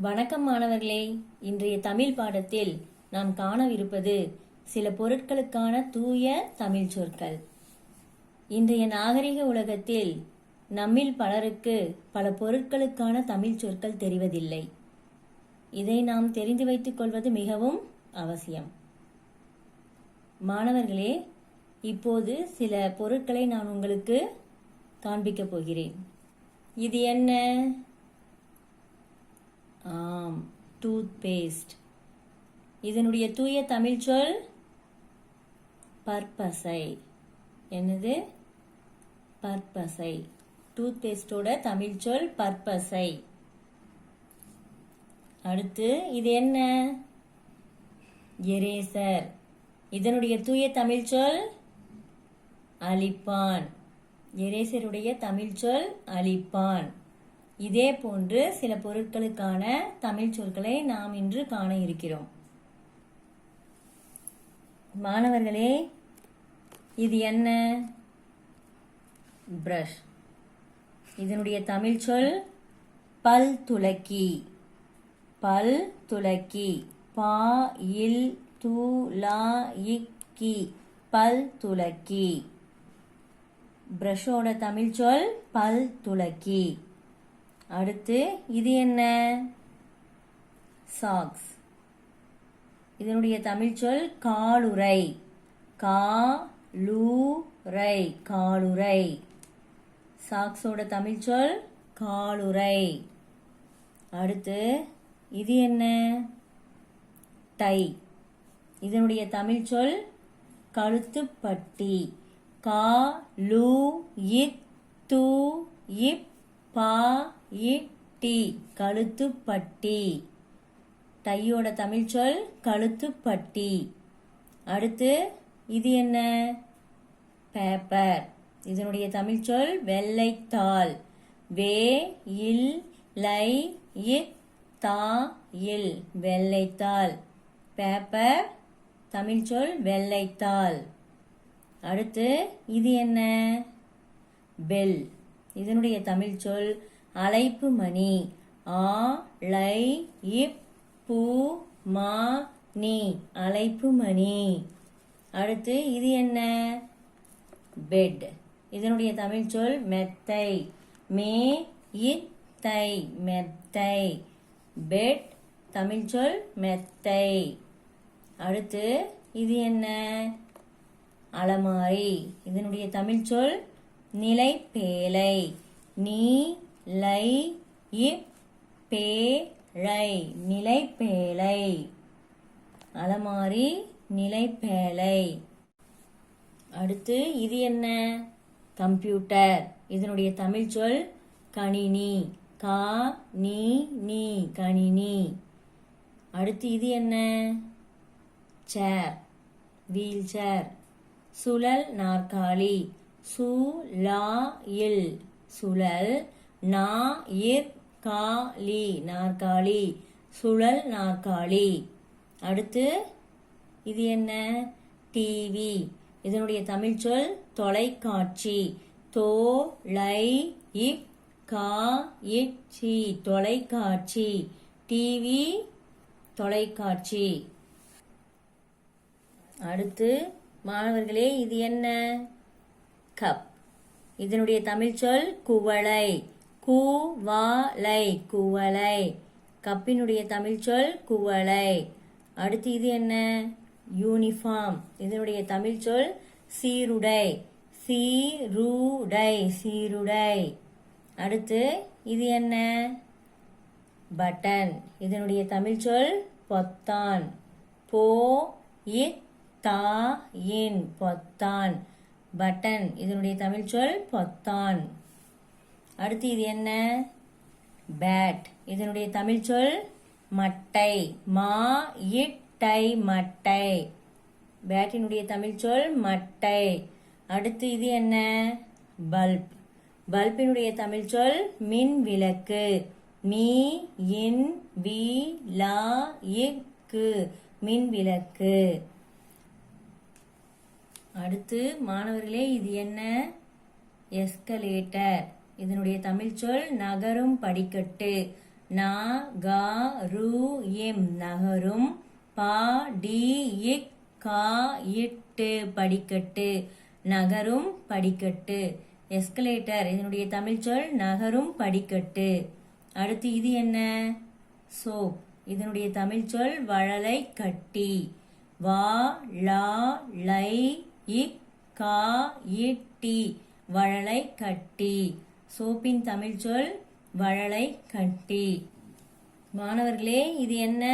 வணக்கம் மாணவர்களே. இன்றைய தமிழ் பாடத்தில் நாம் காணவிருப்பது சில பொருட்களுக்கான தூய தமிழ் சொற்கள். இன்றைய நாகரிக உலகத்தில் நம்மில் பலருக்கு பல பொருட்களுக்கான தமிழ் சொற்கள் தெரிவதில்லை. இதை நாம் தெரிந்து வைத்துக் கொள்வது மிகவும் அவசியம். மாணவர்களே, இப்போது சில பொருட்களை நான் உங்களுக்கு காண்பிக்கப் போகிறேன். இது என்ன? ஆம், டூத் பேஸ்ட். இதனுடைய தூய தமிழ் சொல் பற்பசை. என்னது? பற்பசை. டூத் பேஸ்டோட தமிழ் சொல் பற்பசை. அடுத்து இது என்ன? எரேசர். இதனுடைய தூய தமிழ் சொல் அழிப்பான். எரேசருடைய தமிழ் சொல் அழிப்பான். இதே போன்று சில பொருட்களுக்கான தமிழ் சொற்களை நாம் இன்று காண இருக்கிறோம். மாணவர்களே, இது என்ன? பிரஷ். இதனுடைய தமிழ் சொல் பல் துலக்கி. பல் துலக்கி. பா இல் து லா இக்கி. பல் துலக்கி. பிரஷோட தமிழ் சொல் பல் துலக்கி. அடுத்து இது என்ன? சாக்ஸ். இதனுடைய தமிழ் சொல் காலுறை. காலுறை. காலுறை. சாக்ஸோட தமிழ் சொல் காலுறை. அடுத்து இது என்ன? டை. இதனுடைய தமிழ் சொல் கழுத்துப்பட்டி. கா லு இத் து இப் பா இட்டி. கழுத்துப்பட்டி. டையோட தமிழ் சொல் கழுத்துப்பட்டி. அடுத்து இது என்ன? பேப்பர். இதனுடைய தமிழ் சொல் வெள்ளைத்தாள். வே இல் லை இத் தா இல். வெள்ளைத்தாள். பேப்பர். தமிழ் சொல் வெள்ளைத்தாள். அடுத்து இது என்ன? பெல். இதனுடைய தமிழ் சொல் அழைப்பு மணி. ஆ லை இப் பு மா நீ. அழைப்பு மணி. அடுத்து இது என்ன? பெட். இதனுடைய தமிழ் சொல் மெத்தை. மே இத் தை. மெத்தை. பெட். தமிழ் சொல் மெத்தை. அடுத்து இது என்ன? அலமாரி. இதனுடைய தமிழ் சொல் நிலைப்பேழை. நீ லை இப் பே ழை. நிலைப்பேழை. அலமாரி, நிலைப்பேழை. அடுத்து இது என்ன? கம்ப்யூட்டர். இதனுடைய தமிழ் சொல் கணினி. கா நீ நீ. கணினி. அடுத்து இது என்ன? சேர். Wheel chair. சுழல் நாற்காலி. சு லா இல். சுழல். நா இர் கா லி. நாற்காலி. சுழல் நாற்காலி. அடுத்து இது என்ன? டிவி. இதனுடைய தமிழ் சொல் தொலைக்காட்சி. தோ லை இக் கா இட் சி. தொலைக்காட்சி. டிவி, தொலைக்காட்சி. அடுத்து மாணவர்களே, இது என்ன? கப். இதனுடைய தமிழ் சொல் குவளை. குவளை. குவளை. கப்பினுடைய தமிழ் சொல் குவளை. அடுத்து இது என்ன? யூனிஃபார்ம். இதனுடைய தமிழ் சொல் சீருடை. சீருடை. சீருடை. அடுத்து இது என்ன? பட்டன். இதனுடைய தமிழ் சொல் பொத்தான். போ இத் தா இன். பொத்தான். பட்டன். இதனுடைய தமிழ் சொல் பொத்தான். அடுத்து இது என்ன? பேட். இதனுடைய தமிழ் சொல் மட்டை. மா இட்டை. மட்டை. பேட்டினுடைய தமிழ் சொல் மட்டை. அடுத்து இது என்ன? பல்ப். பல்பினுடைய தமிழ் சொல் மின் விளக்கு. மீ இன் வி லா இக்கு. மின் விளக்கு. அடுத்து மாணவர்களே, இது என்ன? எஸ்கலேட்டர். இதனுடைய தமிழ் சொல் நகரும் படிக்கட்டு. நா கா ரு இம் நகரும். பா டி இக் கா இட்டு படிக்கட்டு நகரும் படிக்கட்டு. எஸ்கலேட்டர் இதனுடைய தமிழ் சொல் நகரும் படிக்கட்டு. அடுத்து இது என்ன? சோப் இதனுடைய தமிழ் சொல் வழலை கட்டி. வா லா லை இக் கா இட்டி வழலை கட்டி. சோப்பின் தமிழ் சொல் வழலை கட்டி. மாணவர்களே இது என்ன?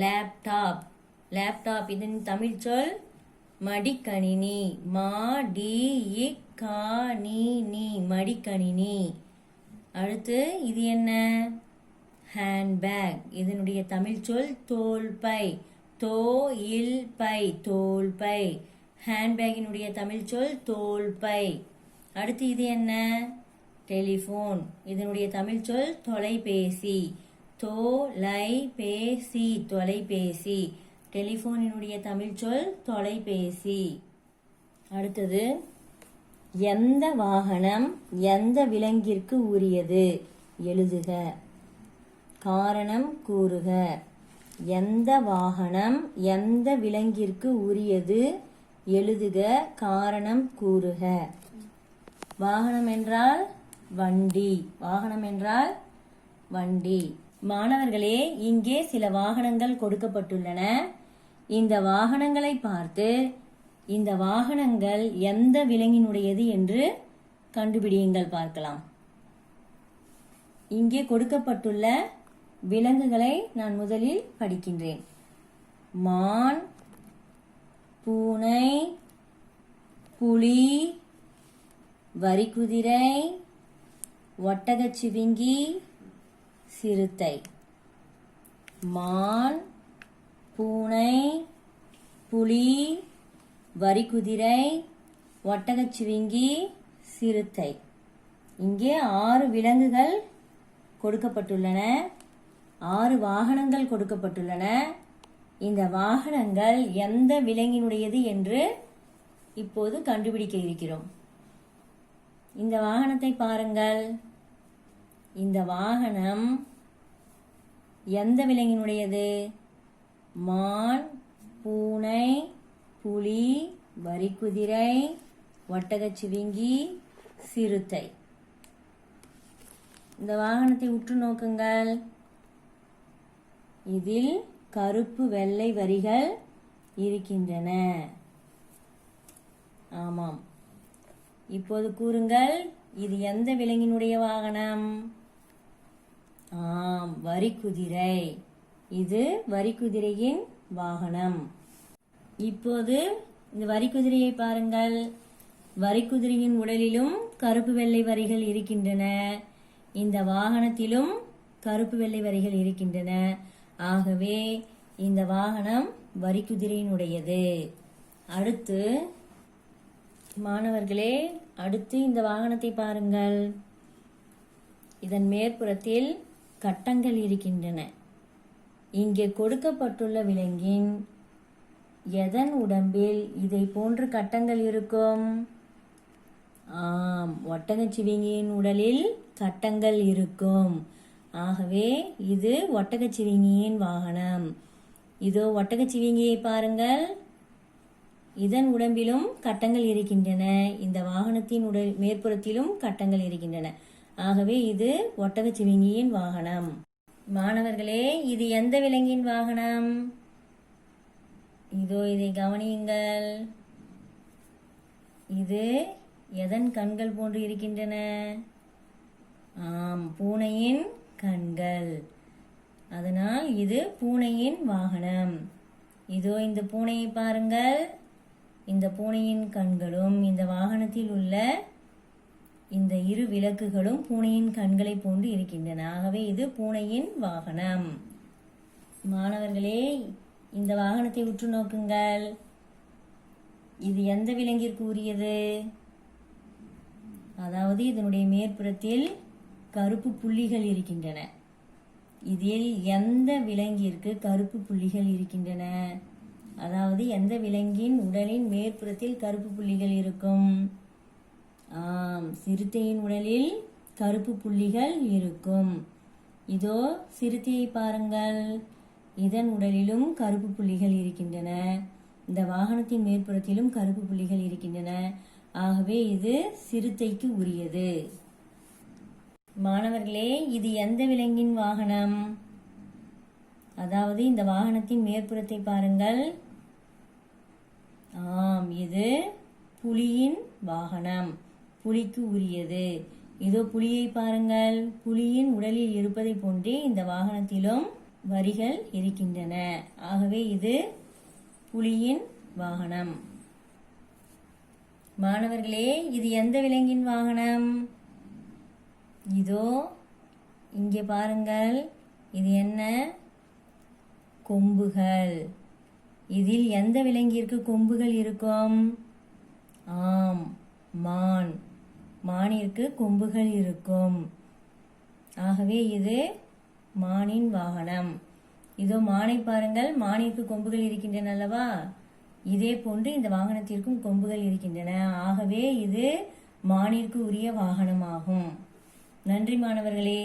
லேப்டாப். லேப்டாப் இதன் தமிழ் சொல் மடிக்கணினி. மா டி இக் கா நீ நீ மடிக்கணினி. அடுத்து இது என்ன? ஹேண்ட்பேக் இதனுடைய தமிழ் சொல் தோள்பை. தோ இல் பை தோள்பை. ஹேண்ட்பேக்கினுடைய தமிழ் சொல் தோள்பை. அடுத்து இது என்ன? டெலிபோன் இதனுடைய தமிழ் சொல் தொலைபேசி. தோ லை பேசி தொலைபேசி. டெலிபோனினுடைய தமிழ் சொல் தொலைபேசி. அடுத்தது எந்த வாகனம் எந்த விலங்கிற்கு உரியது? எழுதுக. காரணம் கூறுக. எந்த வாகனம் எந்த விலங்கிற்கு உரியது? எழுதுக. காரணம் கூறுக. வாகனம் என்றால் வண்டி. வாகனம் என்றால் வண்டி. மாணவர்களே இங்கே சில வாகனங்கள் கொடுக்கப்பட்டுள்ளன. இந்த வாகனங்களை பார்த்து இந்த வாகனங்கள் எந்த விலங்கினுடையது என்று கண்டுபிடியுங்கள் பார்க்கலாம். இங்கே கொடுக்கப்பட்டுள்ள விலங்குகளை நான் முதலில் படிக்கின்றேன். மான், பூனை, புலி, வரிக்குதிரை, ஒட்டகச்சிவிங்கி, சிறுத்தை. மான், பூனை, புலி, வரிக்குதிரை, ஒட்டகச்சிவிங்கி, சிறுத்தை. இங்கே 6 விலங்குகள் கொடுக்கப்பட்டுள்ளன. 6 வாகனங்கள் கொடுக்கப்பட்டுள்ளன. இந்த வாகனங்கள் எந்த விலங்கினுடையது என்று இப்போது கண்டுபிடிக்க இருக்கிறோம். இந்த வாகனத்தை பாருங்கள். இந்த வாகனம் எந்த விலங்கினுடையது? மான், பூனை, புலி, வரிக்குதிரை, ஒட்டகச்சிவிங்கி, சிறுத்தை. இந்த வாகனத்தை உற்று நோக்குங்கள். இதில் கருப்பு வெள்ளை வரிகள் இருக்கின்றன. ஆமாம். இப்போது கூறுங்கள், இது எந்த விலங்கினுடைய வாகனம்? ஆம், வரிக்குதிரை. இது வரிக்குதிரையின் வாகனம். இப்போது இந்த வரிக்குதிரையை பாருங்கள். வரிக்குதிரையின் உடலிலும் கருப்பு வெள்ளை வரிகள் இருக்கின்றன. இந்த வாகனத்திலும் கருப்பு வெள்ளை வரிகள் இருக்கின்றன. ஆகவே இந்த வாகனம் வரிக்குதிரையினுடையது. அடுத்து மாணவர்களே, அடுத்து இந்த வாகனத்தை பாருங்கள். இதன் மேற்புறத்தில் கட்டங்கள் இருக்கின்றன. இங்கே கொடுக்கப்பட்டுள்ள விலங்கின் எதன் உடம்பில் இதை போன்று கட்டங்கள் இருக்கும்? ஆம், ஒட்டகச்சிவிங்கியின் உடலில் கட்டங்கள் இருக்கும். ஆகவே இது ஒட்டகச்சிவிங்கியின் வாகனம். இதோ ஒட்டகச்சிவிங்கியை பாருங்கள். இதன் உடம்பிலும் கட்டங்கள் இருக்கின்றன. இந்த வாகனத்தின் மேற்புறத்திலும் கட்டங்கள் இருக்கின்றன. ஆகவே இது ஒட்டகச்சிவிங்கியின் வாகனம். மாணவர்களே, இது எந்த விலங்கின் வாகனம்? இதோ இதை கவனியுங்கள். இது எதன் கண்கள் போன்று இருக்கின்றன? ஆம், பூனையின் கண்கள். அதனால் இது பூனையின் வாகனம். இதோ இந்த பூனையை பாருங்கள். இந்த பூனையின் கண்களும் இந்த வாகனத்தில் உள்ள இந்த 2 விளக்குகளும் பூனையின் கண்களை போன்று இருக்கின்றன. ஆகவே இது பூனையின் வாகனம். மாணவர்களே, இந்த வாகனத்தை உற்று நோக்குங்கள். இது எந்த விலங்கிற்கு உரியது? அதாவது இதனுடைய மேற்புறத்தில் கருப்பு புள்ளிகள் இருக்கின்றன. இதில் எந்த விலங்கிற்கு கருப்பு புள்ளிகள் இருக்கின்றன? அதாவது எந்த விலங்கின் உடலின் மேற்புறத்தில் கருப்பு புள்ளிகள் இருக்கும்? ஆம், சிறுத்தையின் உடலில் கருப்பு புள்ளிகள் இருக்கும். இதோ சிறுத்தையை பாருங்கள். இதன் உடலிலும் கருப்பு புள்ளிகள் இருக்கின்றன. இந்த வாகனத்தின் மேற்புறத்திலும் கருப்பு புள்ளிகள் இருக்கின்றன. ஆகவே இது சிறுத்தைக்கு உரியது. மாணவர்களே, இது எந்த விலங்கின் வாகனம்? அதாவது இந்த வாகனத்தின் மேற்புறத்தை பாருங்கள். ஆம், இது புலியின் வாகனம், புலிக்கு உரியது. இதோ புலியை பாருங்கள். புலியின் உடலில் இருப்பதை போன்றே இந்த வாகனத்திலும் வரிகள் இருக்கின்றன. ஆகவே இது புலியின் வாகனம். மாணவர்களே, இது எந்த விலங்கின் வாகனம்? இதோ இங்கே பாருங்கள். இது என்ன? கொம்புகள். இதில் எந்த விலங்கிற்கு கொம்புகள் இருக்கும்? ஆம், மான். மானிற்கு கொம்புகள் இருக்கும். ஆகவே இது மானின் வாகனம். இதோ மானை பாருங்கள். மானிற்கு கொம்புகள் இருக்கின்றன அல்லவா? இதே போன்று இந்த வாகனத்திற்கும் கொம்புகள் இருக்கின்றன. ஆகவே இது மானிற்கு உரிய வாகனமாகும். நன்றி மாணவர்களே.